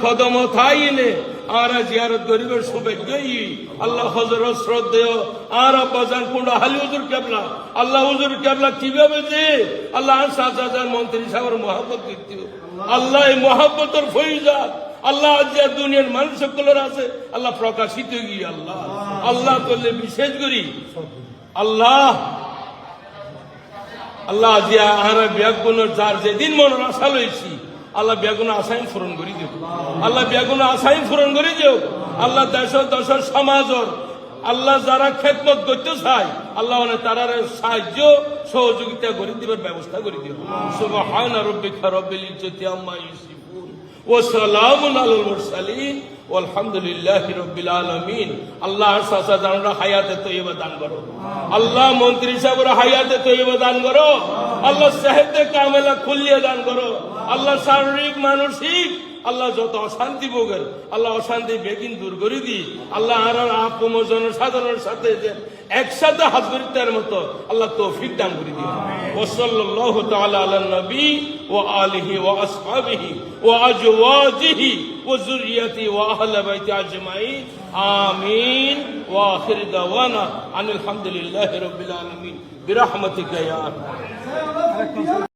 কদম থাইনে আর জিয়ারত গরিবের সৌভাগ্যই আল্লাহ হযরত শ্রদ্ধেয় আর আব্বাজান কুন্ডা হালি হুজুর কেবলা আল্লাহ হুজুর কেবলা কিভাবে যে আল্লাহ শাহজাহান মন্ত্রী সাহেবের মহব্বত দিতে আল্লাহ এই মহব্বতের ফয়জাত আল্লাহ আজ দুনিয়ার মানুষ সকলের আছে আল্লাহ প্রকাশিত গিয়ে আল্লাহ আল্লাহ করলে বিশেষ করি আল্লাহ আল্লাহ জিয়া আর ব্যাগুনের যার যেদিন মনের আশা লইছি আল্লাহ বেগুনা আশাইন পূরণ করে দিও আল্লাহ বেগুনা আশাইন পূরণ করে দিও আল্লাহ দেশের সমাজের আল্লাহ যারা খেদমত করতে চায় আল্লাহ তারার সাহায্য সহযোগিতা করে দিবার ব্যবস্থা করে দিও সুবহান রাব্বিকা রব্বিল ইজ্জতি আম্মা ইয়াসিফুন ওয়া সালামুন আলাল মুরসালিন আলহামদুলিল্লাহি রাব্বিল আলামিন আল্লাহ শাহজাহানরা হায়াতে তৈয়বা দান করো আল্লাহ মন্ত্রী সাহেবরা হায়াতে তৈয়বা দান করো আল্লাহ সাহেবকে কামেলা খুলিয়ে দান করো আল্লাহ শারীরিক মানসিক আল্লাহ যত অশান্তি ভোগের আল্লাহ অশান্তি বেগিন দূর করে দি আল্লাহ আর আপন জনসাধারণের সাথে যে একসাথে হাত ধরিতার মতো আল্লাহ তৌফিক দান করে দিও ওয়া সাল্লাল্লাহু তাআলা আলা নবী ওয়া আলিহি ওয়া আসহাবিহি ওয়া আজওয়াজিহি ওয়া যুররিয়াতি ওয়া আহলি বাইতি আজমাইন আমিন ওয়া আখির দাওয়ানা আনিল হামদুলিল্লাহি রাব্বিল আলামিন বিরহমাতিকা ইয়া